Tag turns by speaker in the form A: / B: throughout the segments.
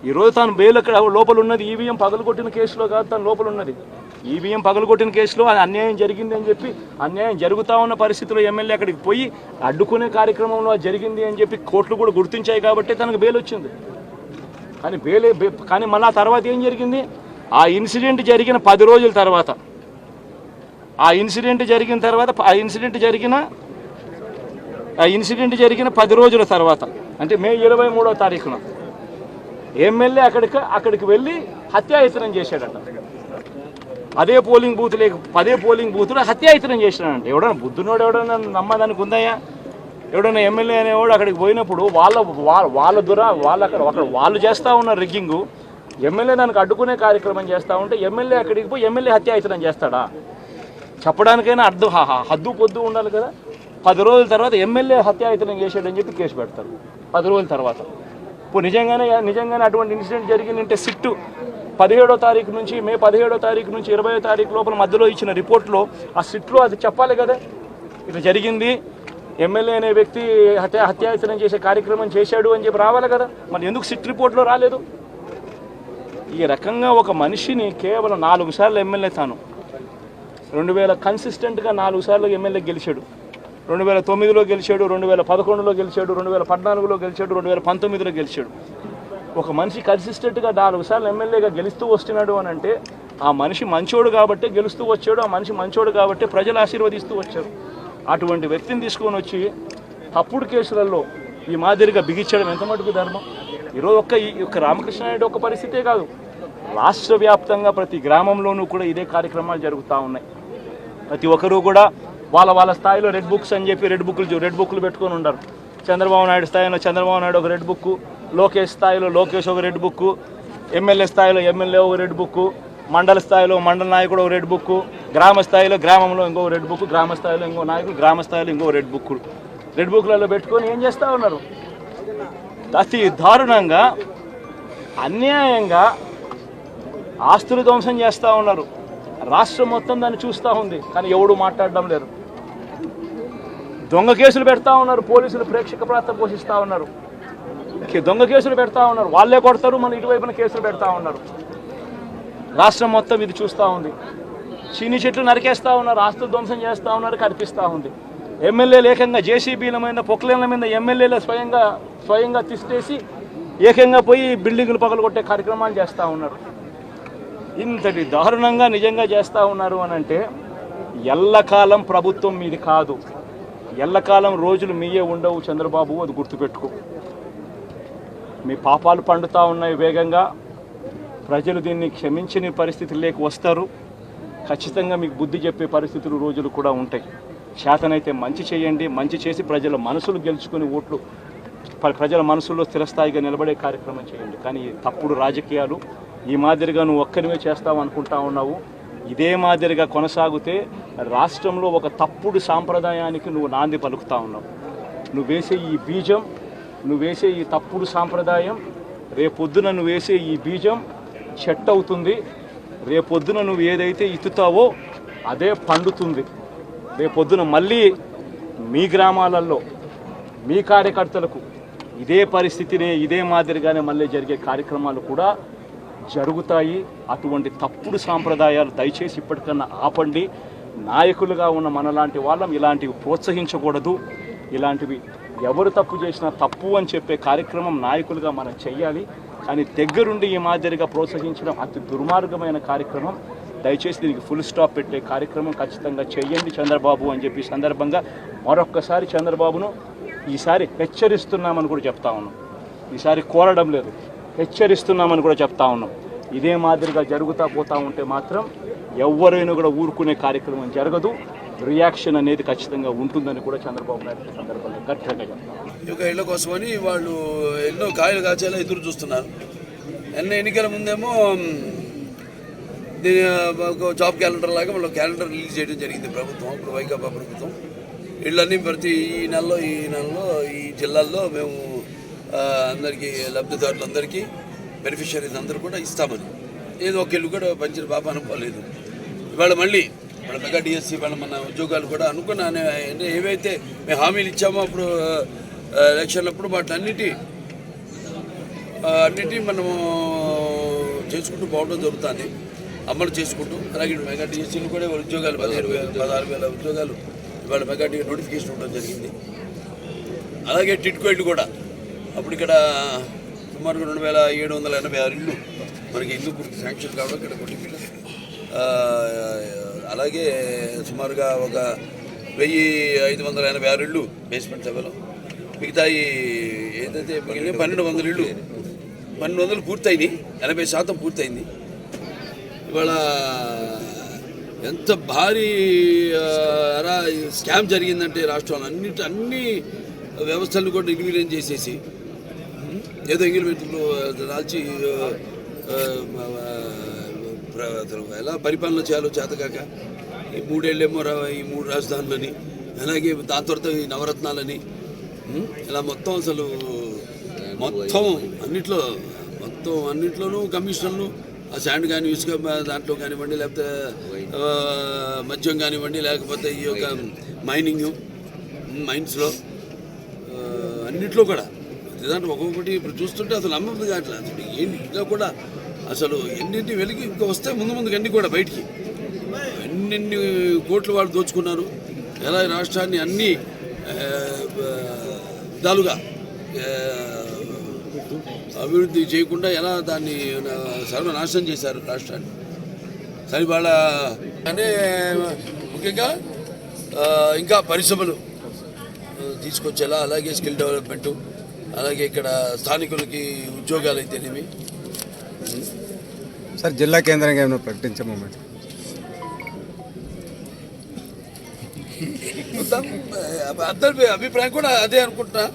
A: ఈరోజు తాను బెయిల్ అక్కడ లోపల ఉన్నది ఈవీఎం పగలగొట్టిన కేసులో కాదు, తను లోపల ఉన్నది ఈవీఎం పగలగొట్టిన కేసులో అన్యాయం జరిగింది అని చెప్పి, అన్యాయం జరుగుతూ ఉన్న పరిస్థితుల్లో ఎమ్మెల్యే అక్కడికి పోయి అడ్డుకునే కార్యక్రమంలో జరిగింది అని చెప్పి కోర్టులు కూడా గుర్తించాయి కాబట్టి తనకు బెయిల్ వచ్చింది. కానీ మళ్ళీ ఆ తర్వాత ఏం జరిగింది, ఆ ఇన్సిడెంట్ జరిగిన 10 రోజుల తర్వాత, ఆ ఇన్సిడెంట్ జరిగిన 10 రోజుల తర్వాత అంటే మే 23వ తారీఖున ఎమ్మెల్యే అక్కడికి వెళ్ళి హత్యాయత్నం చేశాడట. అదే పోలింగ్ బూత్లో హత్యాయత్నం చేశాడంట. ఎవడన్నా బుద్ధునోడు ఎవడన్నా నమ్మదానికి ఉందయ్యా? ఎవడన్నా ఎమ్మెల్యే అనేవాడు అక్కడికి పోయినప్పుడు వాళ్ళు చేస్తూ ఉన్న రిగ్గింగు, ఎమ్మెల్యే దానికి అడ్డుకునే కార్యక్రమం చేస్తూ ఉంటే ఎమ్మెల్యే అక్కడికి పోయి ఎమ్మెల్యే హత్యాయత్నం చేస్తాడా? చెప్పడానికైనా హద్దు పొద్దు ఉండాలి కదా. 10 రోజుల తర్వాత ఎమ్మెల్యే హత్యాయత్నం చేశాడని చెప్పి కేసు పెడతారు 10 రోజుల తర్వాత. ఇప్పుడు నిజంగానే అటువంటి ఇన్సిడెంట్ జరిగిందంటే సిట్టు 17వ తారీఖు నుంచి మే 17వ తారీఖు నుంచి 20వ తారీఖు లోపల మధ్యలో ఇచ్చిన రిపోర్ట్లో ఆ సిట్లో అది చెప్పాలి కదా, ఇది జరిగింది, ఎమ్మెల్యే అనే వ్యక్తి హత్యాయత్నం చేసే కార్యక్రమం చేశాడు అని చెప్పి రావాలి కదా. మరి ఎందుకు సిట్ రిపోర్ట్లో రాలేదు? ఈ రకంగా ఒక మనిషిని కేవలం 4 సార్లు ఎమ్మెల్యే, తాను 2000 కన్సిస్టెంట్గా 4 సార్లు ఎమ్మెల్యే గెలిచాడు. 2009లో గెలిచాడు, 2011లో గెలిచాడు, 2014లో గెలిచాడు, 2019లో గెలిచాడు. ఒక మనిషి కన్సిస్టెంట్గా 4 సార్లు ఎమ్మెల్యేగా గెలుస్తూ వస్తున్నాడు అని అంటే ఆ మనిషి మంచోడు కాబట్టి గెలుస్తూ వచ్చాడు, ఆ మనిషి మంచోడు కాబట్టి ప్రజలు ఆశీర్వదిస్తూ వచ్చారు. అటువంటి వ్యక్తిని తీసుకొని వచ్చి తప్పుడు కేసులలో ఈ మాదిరిగా బిగించడం ఎంత మటుకు ధర్మం? ఈరోజు ఒక్క రామకృష్ణ నాయుడు ఒక పరిస్థితే కాదు, రాష్ట్ర వ్యాప్తంగా ప్రతి గ్రామంలోనూ కూడా ఇదే కార్యక్రమాలు జరుగుతూ ఉన్నాయి. ప్రతి ఒక్కరూ కూడా వాళ్ళ స్థాయిలో రెడ్ బుక్స్ అని చెప్పి రెడ్ బుక్లు పెట్టుకొని ఉంటారు. చంద్రబాబు నాయుడు స్థాయిలో చంద్రబాబు నాయుడు ఒక రెడ్ బుక్, లోకేష్ స్థాయిలో లోకేష్ ఒక రెడ్ బుక్, ఎమ్మెల్యే స్థాయిలో ఎమ్మెల్యే ఒక రెడ్ బుక్, మండల స్థాయిలో మండల నాయకుడు ఒక రెడ్ బుక్, గ్రామ స్థాయిలో గ్రామంలో ఇంకో రెడ్ బుక్, గ్రామ స్థాయిలో ఇంకో నాయకుడు గ్రామ స్థాయిలో ఇంకో రెడ్ బుక్లలో పెట్టుకొని ఏం చేస్తూ ఉన్నారు? అతి దారుణంగా అన్యాయంగా ఆస్తులు ధ్వంసం చేస్తూ ఉన్నారు. రాష్ట్రం మొత్తం దాన్ని చూస్తూ ఉంది, కానీ ఎవడు మాట్లాడడం లేరు. దొంగ కేసులు పెడతా ఉన్నారు, పోలీసులు ప్రేక్షక పాత్ర పోషిస్తూ ఉన్నారు. దొంగ కేసులు పెడతా ఉన్నారు, వాళ్ళే కొడతారు, మన ఇటువైపున కేసులు పెడతా ఉన్నారు. రాష్ట్రం మొత్తం ఇది చూస్తూ ఉంది. చీని చెట్లు నరికేస్తూ ఉన్నారు, ఆస్తులు ధ్వంసం చేస్తూ ఉన్నారు, కనిపిస్తూ ఉంది. ఎమ్మెల్యేలు ఏకంగా జేసీబీల మీద పొక్లేన్ల మీద ఎమ్మెల్యేలు స్వయంగా తిష్టేసి ఏకంగా పోయి బిల్డింగులు పగలగొట్టే కార్యక్రమాలు చేస్తూ ఉన్నారు. ఇంతటి దారుణంగా నిజంగా చేస్తూ ఉన్నారు అని అంటే ఎల్లకాలం ప్రభుత్వం మీది కాదు, ఎల్లకాలం రోజులు మీయే ఉండవు చంద్రబాబు, అది గుర్తుపెట్టుకో. మీ పాపాలు పండుతూ ఉన్నాయి వేగంగా. ప్రజలు దీన్ని క్షమించని పరిస్థితుల్లోకి వస్తారు. ఖచ్చితంగా మీకు బుద్ధి చెప్పే పరిస్థితులు రోజులు కూడా ఉంటాయి. చేతనైతే మంచి చేయండి, మంచి చేసి ప్రజల మనసులు గెలుచుకుని ఓట్లు ప్రజల మనసుల్లో స్థిరస్థాయిగా నిలబడే కార్యక్రమం చేయండి. కానీ తప్పుడు రాజకీయాలు ఈ మాదిరిగా నువ్వు ఒక్కరివే చేస్తావు అనుకుంటా ఉన్నావు. ఇదే మాదిరిగా కొనసాగితే రాష్ట్రంలో ఒక తప్పుడు సాంప్రదాయానికి నువ్వు నాంది పలుకుతా ఉన్నావు. నువ్వు వేసే ఈ బీజం, నువ్వు వేసే ఈ తప్పుడు సాంప్రదాయం, రేపొద్దున నువ్వు వేసే ఈ బీజం చెట్టు అవుతుంది. రేపొద్దున నువ్వు ఏదైతే ఇత్తుతావో అదే పండుతుంది. రేపొద్దున మళ్ళీ మీ గ్రామాలలో మీ కార్యకర్తలకు ఇదే పరిస్థితినే, ఇదే మాదిరిగానే మళ్ళీ జరిగే కార్యక్రమాలు కూడా జరుగుతాయి. అటువంటి తప్పుడు సాంప్రదాయాలు దయచేసి ఇప్పటికన్నా ఆపండి. నాయకులుగా ఉన్న మనలాంటి వాళ్ళం ఇలాంటివి ప్రోత్సహించకూడదు. ఇలాంటివి ఎవరు తప్పు చేసినా తప్పు అని చెప్పే కార్యక్రమం నాయకులుగా మనం చెయ్యాలి. కానీ దగ్గరుండి ఈ మాదిరిగా ప్రోత్సహించడం అతి దుర్మార్గమైన కార్యక్రమం. దయచేసి దీనికి ఫుల్ స్టాప్ పెట్టే కార్యక్రమం ఖచ్చితంగా చెయ్యండి చంద్రబాబు అని చెప్పి సందర్భంగా మరొక్కసారి చంద్రబాబును ఈసారి హెచ్చరిస్తున్నామని కూడా చెప్తా ఉన్నాం. ఈసారి కోరడం లేదు, హెచ్చరిస్తున్నామని కూడా చెప్తా ఉన్నాం. ఇదే మాదిరిగా జరుగుతూ పోతూ ఉంటే మాత్రం ఎవరైనా కూడా ఊరుకునే కార్యక్రమం జరగదు. రియాక్షన్ అనేది ఖచ్చితంగా ఉంటుందని కూడా చంద్రబాబు నాయుడు సందర్భంగా గట్టిగా చెప్తాం.
B: ఒక ఇళ్ల కోసమని వాళ్ళు ఎన్నో కాయలు కాచేలా ఎదురు చూస్తున్నారు. ఎన్నికల ముందేమో దీని జాబ్ క్యాలెండర్ లాగా వాళ్ళు క్యాలెండర్ రిలీజ్ చేయడం జరిగింది ప్రభుత్వం, ఇప్పుడు వైకాపా ప్రభుత్వం. ఇళ్ళన్నీ ప్రతి ఈ నెలలో ఈ జిల్లాల్లో మేము అందరికీ లబ్ధిదారులందరికీ బెనిఫిషరీస్ అందరూ కూడా ఇస్తామని ఏదో ఒక ఇల్లు కూడా పంచిన పాప అనుకోలేదు. ఇవాళ మళ్ళీ మన మెగా డిఎస్సి వాళ్ళ మన ఉద్యోగాలు కూడా అనుకున్నాను. ఏవైతే మేము హామీలు ఇచ్చామో అప్పుడు ఎలక్షన్లప్పుడు వాటినన్నిటి అన్నింటినీ మనము చేసుకుంటూ పోవడం జరుగుతుంది, అమలు చేసుకుంటూ. అలాగే మెగా డిఎస్సీలు కూడా ఉద్యోగాలు 16,000 ఉద్యోగాలు ఇవాళ మెగా నోటిఫికేషన్ ఉండడం జరిగింది. అలాగే టిట్కోయిట్లు కూడా అప్పుడు ఇక్కడ సుమారుగా 2,786 ఇళ్ళు మనకి ఇల్లు పూర్తి శాంక్షన్ కావడం ఇక్కడ కొట్టిపిల్ల. అలాగే సుమారుగా ఒక 1,586 ఇళ్ళు బేస్మెంట్ సభలో, మిగతా ఏదైతే మిగిలిన 1,200 ఇళ్ళు 1,200 పూర్తయింది, 80% పూర్తయింది. ఇవాళ ఎంత భారీ స్కామ్ జరిగిందంటే రాష్ట్రంలో అన్ని వ్యవస్థలను కూడా నిర్వీర్యం చేసేసి ఏదో ఎంగిలిమెంట్లు రాల్చి ఎలా పరిపాలన చేయాలో చేతకాక ఈ 3 ఏళ్ళేమో ఈ 3 రాజధానులని, అలాగే దాని తర్వాత ఈ నవరత్నాలని, ఇలా మొత్తం అసలు అన్నిట్లోనూ కమిషన్లు, ఆ శాండ్ కానీ ఇసుక దాంట్లో కానివ్వండి, లేకపోతే మద్యం కానివ్వండి, లేకపోతే ఈ యొక్క మైన్స్లో అన్నిట్లో కూడా దాంట్లో ఒక్కొక్కటి ఇప్పుడు చూస్తుంటే అసలు నమ్మకం కావట్లేదు. అసలు ఏంటి ఇలా కూడా అసలు ఎన్నింటి వెలికి ఇంకా వస్తే ముందు అన్నీ కూడా బయటికి ఎన్ని కోట్లు వాళ్ళు దోచుకున్నారు, ఎలా రాష్ట్రాన్ని అన్ని విధాలుగా అభివృద్ధి చేయకుండా ఎలా దాన్ని సర్వనాశనం చేశారు రాష్ట్రాన్ని. సరే వాళ్ళ అంటే ముఖ్యంగా ఇంకా పరిశ్రమలు తీసుకొచ్చేలా, అలాగే స్కిల్ డెవలప్మెంటు, అలాగే ఇక్కడ స్థానికులకి ఉద్యోగాలు అయితేనేమి.
C: సార్ జిల్లా కేంద్రంగా ఏమైనా ప్రకటించే మూమెంట్
B: అందరి అభిప్రాయం కూడా అదే అనుకుంటున్నా.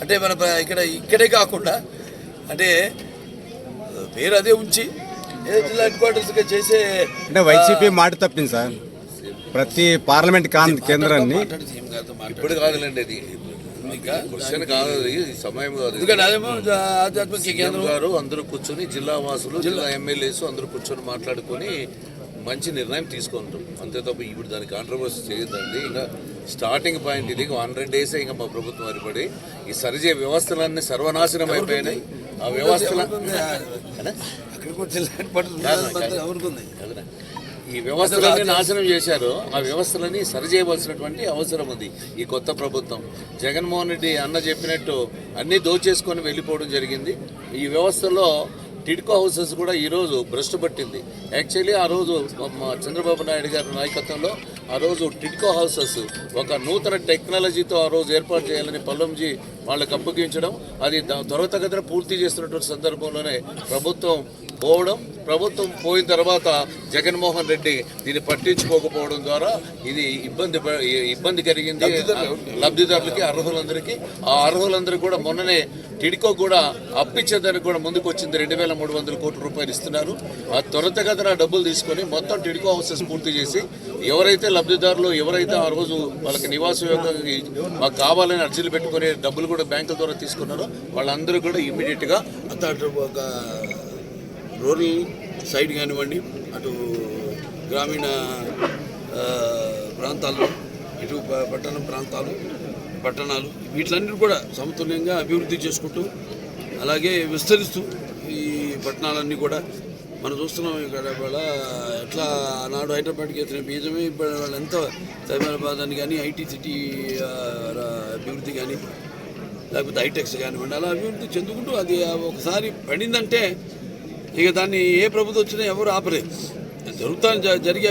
B: అంటే మన ఇక్కడే కాకుండా అంటే పేరు అదే ఉంచి జిల్లా హెడ్ క్వార్టర్స్గా చేసే
C: అంటే వైసీపీ మాట తప్పింది సార్. ప్రతి పార్లమెంట్ కేంద్రాన్ని
D: ఇప్పుడు కాదులేండి, అది క్వశ్చన్ కాదు, అది సమయం కాదు.
B: ఎందుకంటే అదేమో ఆధ్యాత్మిక కేంద్రం
D: గారు అందరూ కూర్చొని జిల్లా వాసులు, జిల్లా ఎమ్మెల్యేస్ అందరూ కూర్చొని మాట్లాడుకొని మంచి నిర్ణయం తీసుకుంటాం, అంతే తప్ప ఇప్పుడు దాని కాంట్రవర్సీ చేయొద్దండి. ఇంకా స్టార్టింగ్ పాయింట్ ఇది. 100 డేసే ఇంకా మా ప్రభుత్వం ఏర్పడి ఈ సరిచే వ్యవస్థలన్నీ సర్వనాశనం అయిపోయినాయి. ఆ వ్యవస్థల ఈ వ్యవస్థలన్నీ నాశనం చేశారు. ఆ వ్యవస్థలని సరిచేయవలసినటువంటి అవసరం ఉంది ఈ కొత్త ప్రభుత్వం. జగన్మోహన్ రెడ్డి అన్న చెప్పినట్టు అన్నీ దోచేసుకొని వెళ్ళిపోవడం జరిగింది. ఈ వ్యవస్థలో టిడ్కో హౌసెస్ కూడా ఈరోజు భ్రష్టు పట్టింది. యాక్చువల్లీ ఆ రోజు చంద్రబాబు నాయుడు గారి నాయకత్వంలో ఆ రోజు టిడ్కో హౌసెస్ ఒక నూతన టెక్నాలజీతో ఆ రోజు ఏర్పాటు చేయాలని పల్లంజీ వాళ్ళకి అప్పగించడం, అది త్వరితగతిన పూర్తి చేస్తున్నటువంటి సందర్భంలోనే ప్రభుత్వం పోయిన తర్వాత జగన్మోహన్ రెడ్డి దీన్ని పట్టించుకోకపోవడం ద్వారా ఇది ఇబ్బంది కలిగింది లబ్ధిదారులకి, అర్హులందరికీ. ఆ అర్హులందరూ కూడా మొన్ననే టిడ్కో కూడా అప్పిచ్చేదానికి కూడా ముందుకు వచ్చింది. 2,300 కోట్ల రూపాయలు ఇస్తున్నారు. ఆ త్వరితగతిన డబ్బులు తీసుకొని మొత్తం టిడ్కో హౌసెస్ పూర్తి చేసి ఎవరైతే లబ్ధిదారులు ఎవరైతే ఆ రోజు వాళ్ళకి నివాస మాకు కావాలని అర్జీలు పెట్టుకుని డబ్బులు కూడా బ్యాంకుల ద్వారా తీసుకున్నారో వాళ్ళందరూ కూడా ఇమ్మీడియట్గా
B: ఒక రూరల్ సైడ్ కానివ్వండి, అటు గ్రామీణ ప్రాంతాల్లో, ఇటు పట్టణాలు వీటిలన్నిటి కూడా సమతుల్యంగా అభివృద్ధి చేసుకుంటూ అలాగే విస్తరిస్తూ ఈ పట్టణాలన్నీ కూడా మనం చూస్తున్నాం. ఇక్కడ వాళ్ళ ఎట్లా నాడు హైదరాబాద్కి ఎత్తిన బీజమే ఇప్పుడు వాళ్ళు ఎంతో సైబరాబాద్ అని కానీ, ఐటీ సిటీ అభివృద్ధి కానీ, లేకపోతే హైటెక్స్ కానివ్వండి, అలా అభివృద్ధి చెందుకుంటూ అది ఒకసారి పడిందంటే ఇక దాన్ని ఏ ప్రభుత్వం వచ్చినా ఎవరు ఆపలేదు. జరిగే